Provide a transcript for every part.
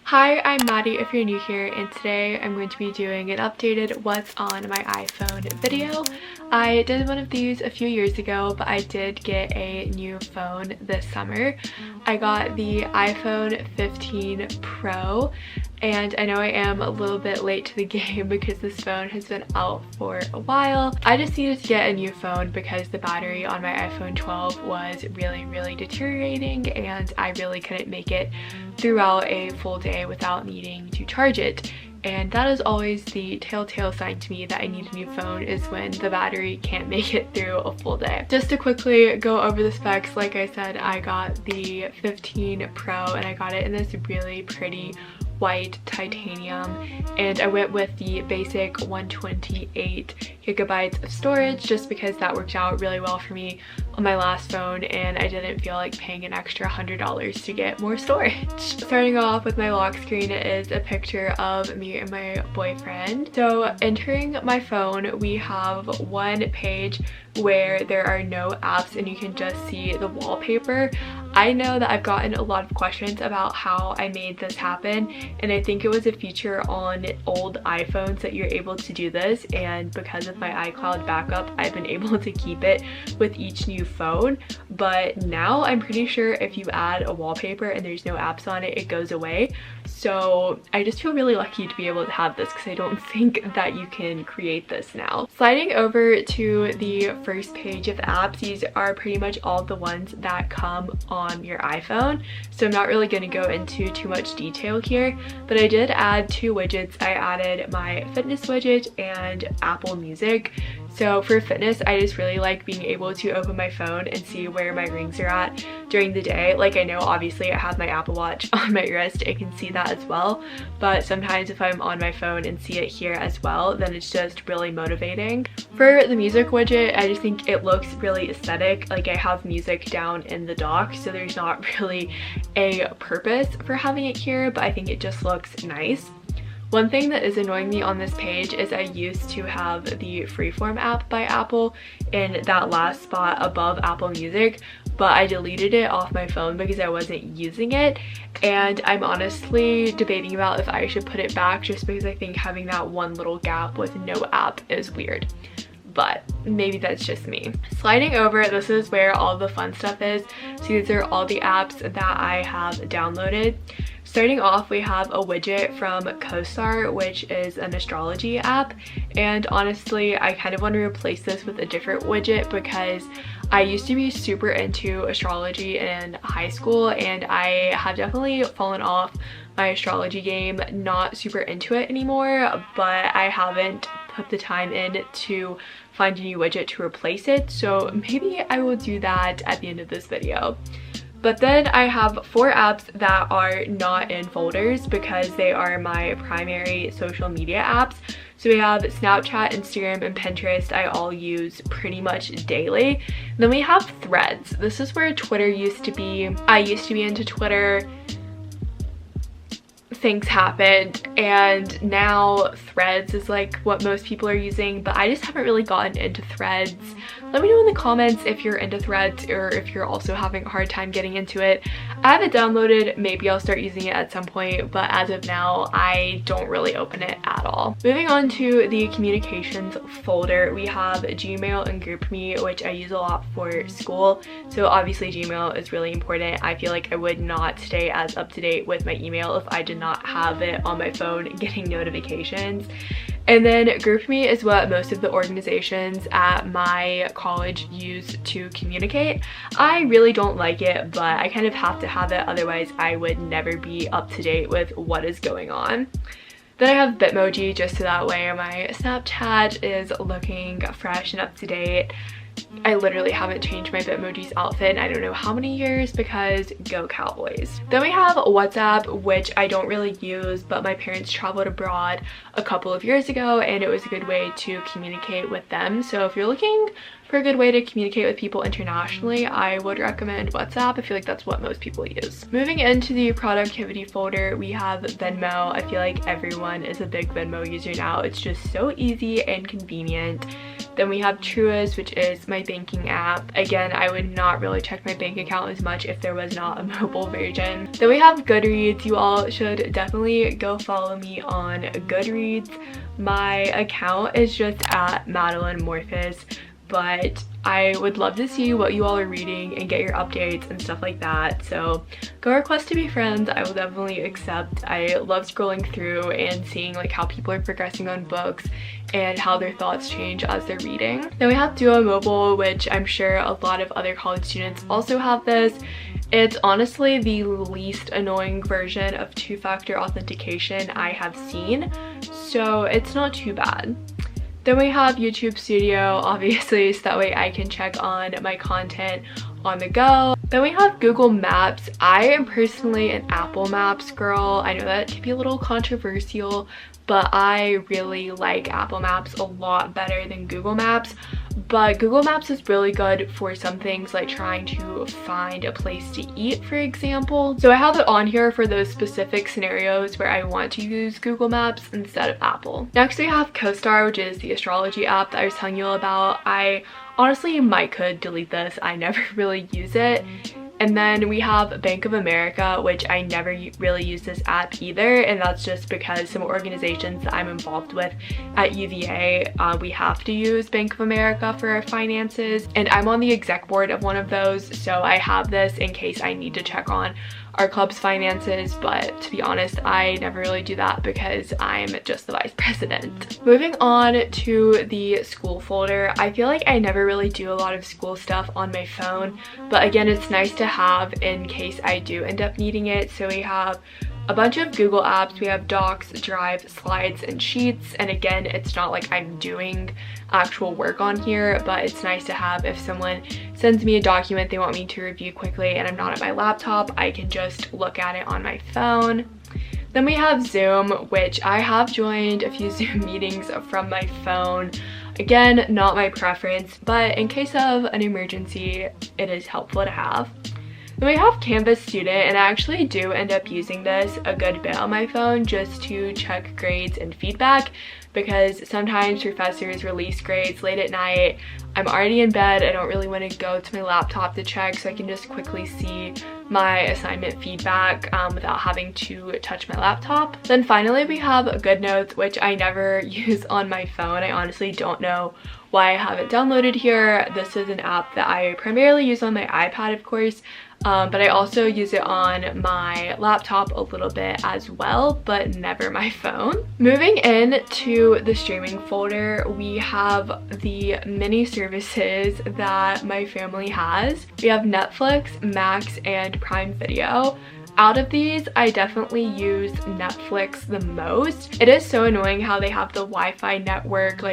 Hi, I'm Maddie if you're new here, and today I'm going to be doing an updated what's on my iPhone video. I did one of these a few years ago, but I did get a new phone this summer. I got the iPhone 15 Pro, and I know I am a little bit late to the game because this phone has been out for a while. I just needed to get a new phone because the battery on my iPhone 12 was really deteriorating, and I really couldn't make it throughout a full day without needing to charge it. And that is always the telltale sign to me that I need a new phone, is when the battery can't make it through a full day. Just to quickly go over the specs, like I said, I got the 15 Pro and I got it in this really pretty white titanium, and I went with the basic 128 gigabytes of storage just because that worked out really well for me on my last phone and I didn't feel like paying an extra $100 to get more storage. Starting off with my lock screen is a picture of me and my boyfriend. So entering my phone, we have one page where there are no apps and you can just see the wallpaper. I know that I've gotten a lot of questions about how I made this happen, and I think it was a feature on old iPhones that you're able to do this, and because of my iCloud backup I've been able to keep it with each new phone. But now I'm pretty sure if you add a wallpaper and there's no apps on it, it goes away. So I just feel really lucky to be able to have this because I don't think that you can create this now. Sliding over to the first page of apps, these are pretty much all the ones that come on your iPhone, so I'm not really going to go into too much detail here, but I did add two widgets. I added my fitness widget and Apple Music. So for fitness, I just really like being able to open my phone and see where my rings are at during the day. Like, I know obviously I have my Apple Watch on my wrist, I can see that as well, but sometimes if I'm on my phone and see it here as well, then it's just really motivating. For the music widget, I just think it looks really aesthetic. Like, I have music down in the dock, so there's not really a purpose for having it here, but I think it just looks nice. One thing that is annoying me on this page is I used to have the Freeform app by Apple in that last spot above Apple Music, but I deleted it off my phone because I wasn't using it, and I'm honestly debating about if I should put it back just because I think having that one little gap with no app is weird. But maybe that's just me. Sliding over, this is where all the fun stuff is. So these are all the apps that I have downloaded. Starting off, we have a widget from CoStar, which is an astrology app, and honestly I kind of want to replace this with a different widget because I used to be super into astrology in high school and I have definitely fallen off my astrology game, not super into it anymore, but I haven't put the time in to find a new widget to replace it, so maybe I will do that at the end of this video. But then I have 4 apps that are not in folders because they are my primary social media apps. So we have Snapchat, Instagram, and Pinterest. I all use pretty much daily. Then we have Threads. This is where Twitter used to be. I used to be into Twitter. Things happened and now Threads is like what most people are using, but I just haven't really gotten into Threads. Let me know in the comments if you're into Threads or if you're also having a hard time getting into it. I have it downloaded, maybe I'll start using it at some point, but as of now I don't really open it at all. Moving on to the communications folder, we have Gmail and GroupMe, which I use a lot for school, so obviously Gmail is really important. I feel like I would not stay as up to date with my email if I did not have it on my phone getting notifications. And then GroupMe is what most of the organizations at my college use to communicate. I really don't like it, but I kind of have to have it, otherwise I would never be up to date with what is going on. Then I have Bitmoji, just so that way my Snapchat is looking fresh and up to date. I literally haven't changed my Bitmoji's outfit in I don't know how many years because go Cowboys. Then we have WhatsApp, which I don't really use, but my parents traveled abroad a couple of years ago and it was a good way to communicate with them. So if you're looking for a good way to communicate with people internationally, I would recommend WhatsApp. I feel like that's what most people use. Moving into the productivity folder, we have Venmo. I feel like everyone is a big Venmo user now. It's just so easy and convenient. Then we have Truist, which is my banking app. Again, I would not really check my bank account as much if there was not a mobile version. Then we have Goodreads. You all should definitely go follow me on Goodreads. My account is just at Madeline Morphis, but I would love to see what you all are reading and get your updates and stuff like that. So go request to be friends. I will definitely accept. I love scrolling through and seeing like how people are progressing on books and how their thoughts change as they're reading. Then we have Duo Mobile, which I'm sure a lot of other college students also have this. It's honestly the least annoying version of two-factor authentication I have seen, so it's not too bad. Then we have YouTube Studio, obviously, so that way I can check on my content on the go. Then we have Google Maps. I am personally an Apple Maps girl. I know that can be a little controversial, but I really like Apple Maps a lot better than Google Maps. But Google Maps is really good for some things like trying to find a place to eat, for example. So I have it on here for those specific scenarios where I want to use Google Maps instead of Apple. Next we have CoStar, which is the astrology app that I was telling you about. I honestly could delete this. I never really use it. And then we have Bank of America, which I never really use this app either, and that's just because some organizations that I'm involved with at UVA, we have to use Bank of America for our finances, and I'm on the exec board of one of those, so I have this in case I need to check on our club's finances, but to be honest, I never really do that because I'm just the vice president. Moving on to the school folder, I feel like I never really do a lot of school stuff on my phone, but again, it's nice to have in case I do end up needing it. So we have a bunch of Google apps. We have Docs, Drive, Slides, and Sheets, and again, it's not like I'm doing actual work on here, but it's nice to have if someone sends me a document they want me to review quickly and I'm not at my laptop, I can just look at it on my phone. Then we have Zoom, which I have joined a few Zoom meetings from my phone. Again, not my preference, but in case of an emergency, it is helpful to have. Then we have Canvas Student, and I actually do end up using this a good bit on my phone just to check grades and feedback, because sometimes professors release grades late at night. I'm already in bed, I don't really want to go to my laptop to check, so I can just quickly see my assignment feedback without having to touch my laptop. Then finally we have GoodNotes, which I never use on my phone. I honestly don't know why I have it downloaded here. This is an app that I primarily use on my iPad, of course, but I also use it on my laptop a little bit as well, but never my phone. Moving into the streaming folder, we have the mini services that my family has. We have Netflix, Max, and Prime Video. Out of these, I definitely use Netflix the most. It is so annoying how they have the Wi-Fi network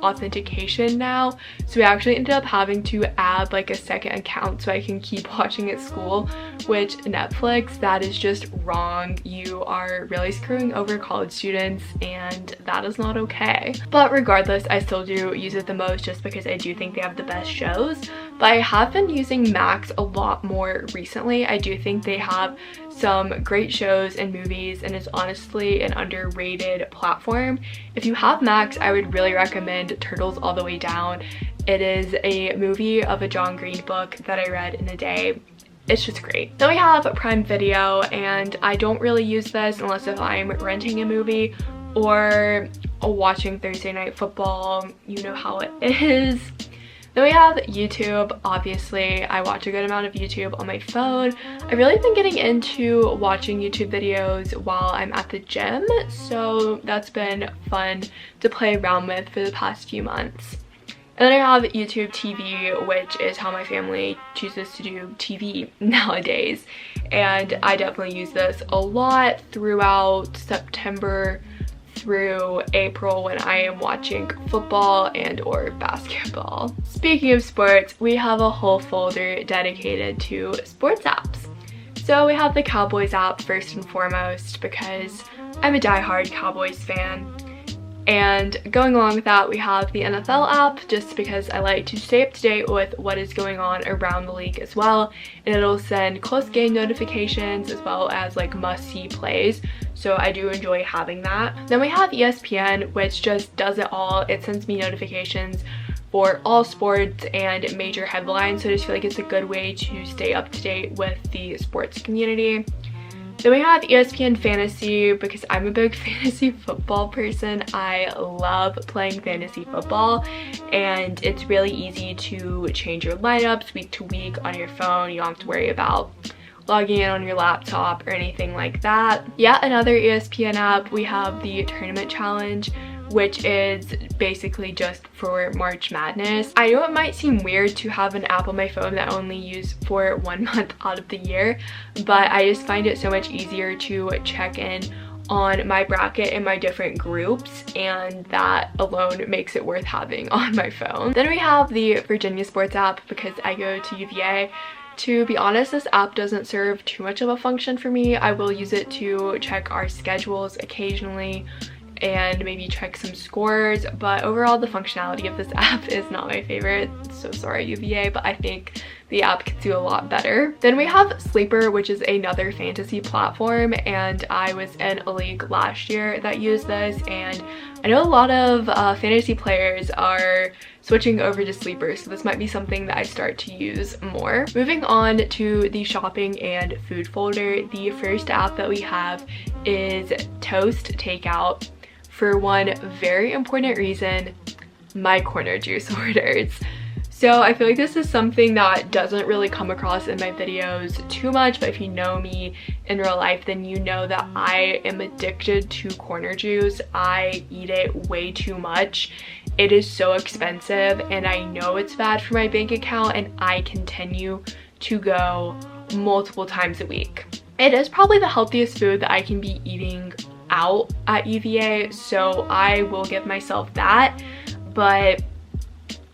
authentication now, so we actually ended up having to add like a second account so I can keep watching at school, which Netflix, that is just wrong. You are really screwing over college students and that is not okay. But regardless, I still do use it the most just because I do think they have the best shows. But I have been using Max a lot more recently. I do think they have some great shows and movies, and it's honestly an underrated platform. If you have Max, I would really recommend Turtles All the Way Down. It is a movie of a John Green book that I read in a day. It's just great. Then we have Prime Video, and I don't really use this unless if I'm renting a movie or watching Thursday Night Football. You know how it is. Then we have YouTube. Obviously, I watch a good amount of YouTube on my phone. I've really been getting into watching YouTube videos while I'm at the gym, so that's been fun to play around with for the past few months. And then I have YouTube TV, which is how my family chooses to do TV nowadays. And I definitely use this a lot throughout September through April when I am watching football and or basketball. Speaking of sports, we have a whole folder dedicated to sports apps. So we have the Cowboys app first and foremost because I'm a diehard Cowboys fan. And going along with that, we have the NFL app, just because I like to stay up to date with what is going on around the league as well. And it'll send close game notifications as well as like must-see plays. So I do enjoy having that. Then we have ESPN, which just does it all. It sends me notifications for all sports and major headlines. So I just feel like it's a good way to stay up to date with the sports community. Then we have ESPN Fantasy, because I'm a big fantasy football person. I love playing fantasy football, and it's really easy to change your lineups week to week on your phone. You don't have to worry about logging in on your laptop or anything like that. Yeah, another ESPN app, we have the Tournament Challenge, which is basically just for March Madness. I know it might seem weird to have an app on my phone that I only use for 1 month out of the year, but I just find it so much easier to check in on my bracket and my different groups, and that alone makes it worth having on my phone. Then we have the Virginia Sports app, because I go to UVA. To be honest, this app doesn't serve too much of a function for me. I will use it to check our schedules occasionally and maybe check some scores, but overall the functionality of this app is not my favorite. So sorry UVA, but I think the app could do a lot better. Then we have Sleeper, which is another fantasy platform, and I was in a league last year that used this, and I know a lot of fantasy players are switching over to Sleeper, so this might be something that I start to use more. Moving on to the shopping and food folder, the first app that we have is Toast Takeout, for one very important reason: my corner juice orders. So I feel like this is something that doesn't really come across in my videos too much, but if you know me in real life, then you know that I am addicted to corner juice. I eat it way too much. It is so expensive, and I know it's bad for my bank account, and I continue to go multiple times a week. It is probably the healthiest food that I can be eating out at UVA, so I will give myself that, but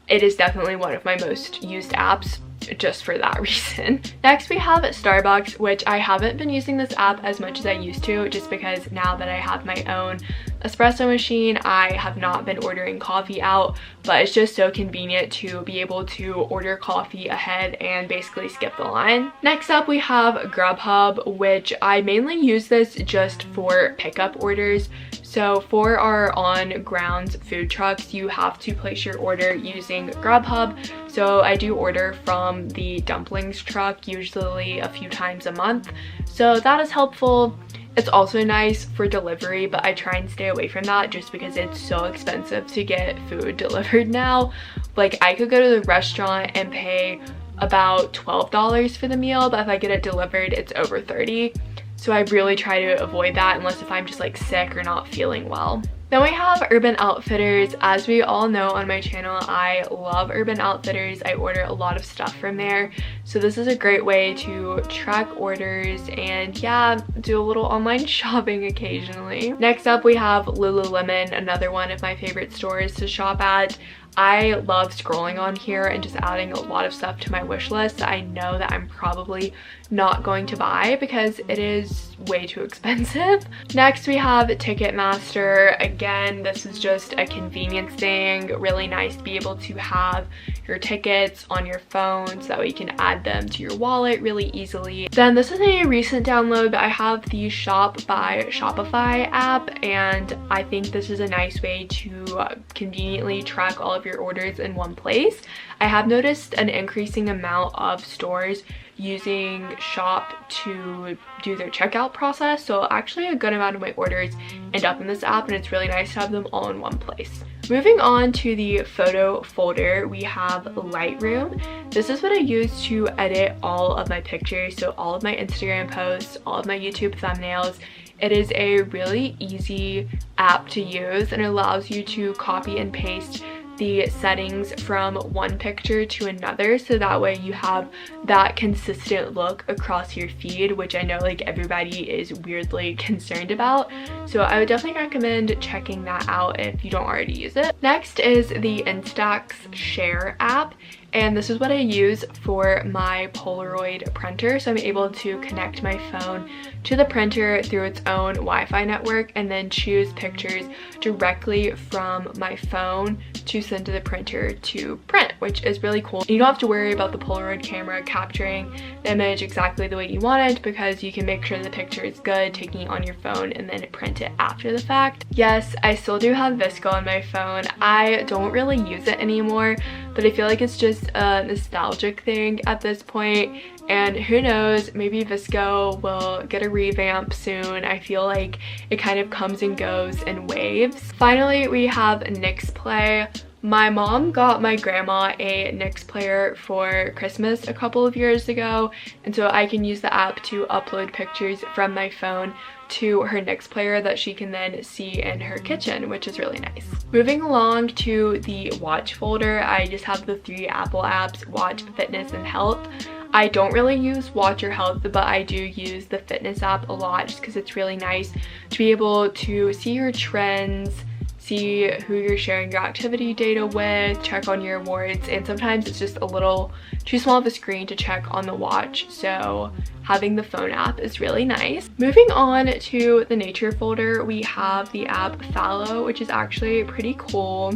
it is definitely one of my most used apps just for that reason. Next we have Starbucks, which I haven't been using this app as much as I used to, just because now that I have my own espresso machine, I have not been ordering coffee out, but it's just so convenient to be able to order coffee ahead and basically skip the line. Next up we have Grubhub, which I mainly use this just for pickup orders. So for our on-grounds food trucks, you have to place your order using Grubhub. So I do order from the dumplings truck usually a few times a month. So that is helpful. It's also nice for delivery, but I try and stay away from that just because it's so expensive to get food delivered now. Like, I could go to the restaurant and pay about $12 for the meal, but if I get it delivered, it's over $30. So I really try to avoid that unless if I'm just like sick or not feeling well. Then we have Urban Outfitters. As we all know on my channel, I love Urban Outfitters. I order a lot of stuff from there. So this is a great way to track orders and yeah, do a little online shopping occasionally. Next up we have Lululemon, another one of my favorite stores to shop at. I love scrolling on here and just adding a lot of stuff to my wish list that I know that I'm probably not going to buy because it is way too expensive. Next we have Ticketmaster. Again, this is just a convenience thing. Really nice to be able to have your tickets on your phone so that way you can add them to your wallet really easily. Then this is a recent download, but I have the Shop by Shopify app, and I think this is a nice way to conveniently track all of your orders in one place. I have noticed an increasing amount of stores using Shop to do their checkout process, so actually a good amount of my orders end up in this app, and it's really nice to have them all in one place. Moving on to the photo folder, we have Lightroom. This is what I use to edit all of my pictures, so all of my Instagram posts, all of my YouTube thumbnails. It is a really easy app to use, and it allows you to copy and paste the settings from one picture to another, so that way you have that consistent look across your feed, which I know like everybody is weirdly concerned about. So I would definitely recommend checking that out if you don't already use it. Next is the Instax Share app. and this is what I use for my Polaroid printer. So I'm able to connect my phone to the printer through its own Wi-Fi network and then choose pictures directly from my phone to send to the printer to print, which is really cool. You don't have to worry about the Polaroid camera capturing the image exactly the way you want it, because you can make sure the picture is good taking it on your phone and then print it after the fact. Yes, I still do have VSCO on my phone. I don't really use it anymore, but I feel like it's just a nostalgic thing at this point, and who knows, maybe VSCO will get a revamp soon. I feel like it kind of comes and goes in waves. Finally, we have Nix Play. My mom got my grandma a Nix player for Christmas a couple of years ago, and so I can use the app to upload pictures from my phone to her Nix player that she can then see in her kitchen, which is really nice. Moving along to the watch folder, I just have the 3 Apple apps, Watch, Fitness, and Health. I don't really use Watch or Health, but I do use the Fitness app a lot just because it's really nice to be able to see your trends, see who you're sharing your activity data with, check on your awards, and sometimes it's just a little too small of a screen to check on the watch, so having the phone app is really nice. Moving on to the nature folder, we have the app Fallow, which is actually pretty cool.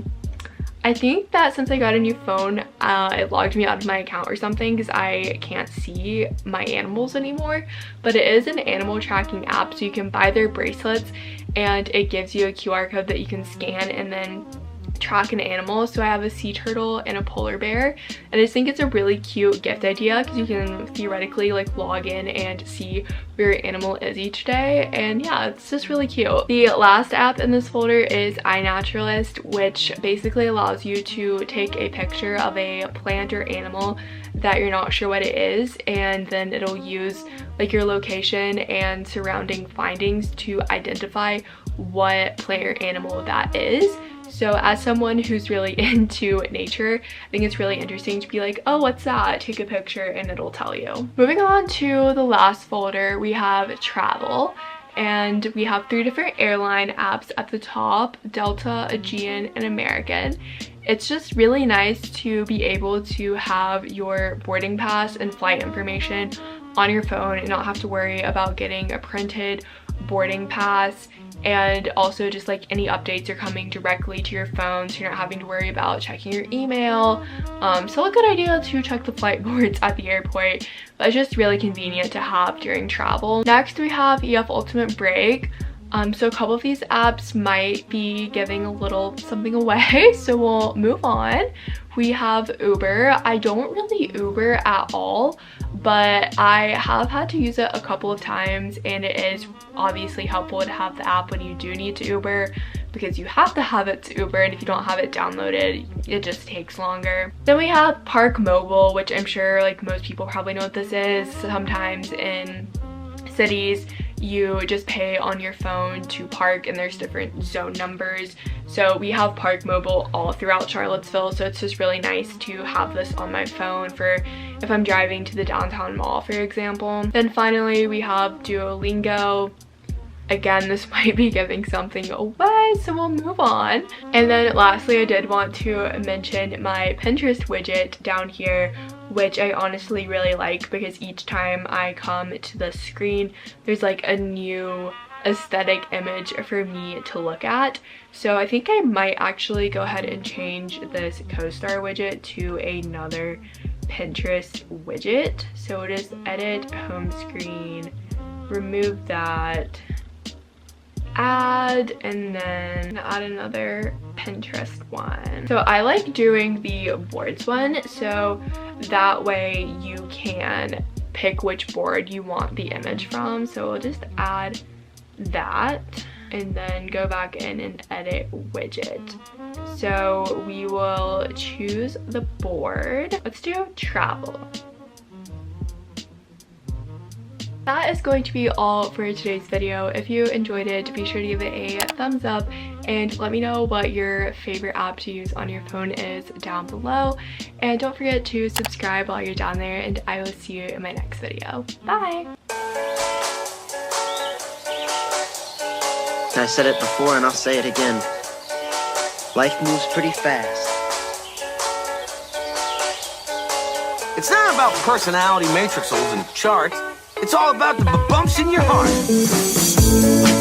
I think that since I got a new phone, it logged me out of my account or something because I can't see my animals anymore, but it is an animal tracking app, so you can buy their bracelets and it gives you a QR code that you can scan and then track an animal. So I have a sea turtle and a polar bear, and I just think it's a really cute gift idea because you can theoretically like log in and see where your animal is each day, and yeah, it's just really cute. The last app in this folder is iNaturalist, which basically allows you to take a picture of a plant or animal that you're not sure what it is, and then it'll use like your location and surrounding findings to identify what plant or animal that is. So as someone who's really into nature, I think it's really interesting to be like, oh, what's that? Take a picture and it'll tell you. Moving on to the last folder, we have travel. And we have 3 different airline apps at the top: Delta, Aegean, and American. It's just really nice to be able to have your boarding pass and flight information on your phone and not have to worry about getting a printed boarding pass, and also just like any updates are coming directly to your phone, so you're not having to worry about checking your email. Still a good idea to check the flight boards at the airport, but it's just really convenient to have during travel. Next we have EF Ultimate Break. So a couple of these apps might be giving a little something away, so we'll move on. We have Uber. I don't really Uber at all, but I have had to use it a couple of times, and it is obviously helpful to have the app when you do need to Uber, because you have to have it to Uber, and if you don't have it downloaded, it just takes longer. Then we have Park Mobile, which I'm sure like most people probably know what this is. Sometimes in cities you just pay on your phone to park, and there's different zone numbers. So we have Park Mobile all throughout Charlottesville, so it's just really nice to have this on my phone for if I'm driving to the downtown mall, for example. Then finally we have Duolingo. Again, this might be giving something away, so we'll move on. And then lastly, I did want to mention my Pinterest widget down here, which I honestly really like because each time I come to the screen, there's like a new aesthetic image for me to look at. So I think I might actually go ahead and change this co-star widget to another Pinterest widget. So just edit home screen, remove that, add, and then add another Pinterest one. So I like doing the boards one, so that way you can pick which board you want the image from. So we'll just add that and then go back in and edit widget. So we will choose the board. Let's do travel. That is going to be all for today's video. If you enjoyed it, be sure to give it a thumbs up and let me know what your favorite app to use on your phone is down below. And don't forget to subscribe while you're down there, and I will see you in my next video. Bye! I said it before and I'll say it again. Life moves pretty fast. It's not about personality matrixels and charts. It's all about the bumps in your heart.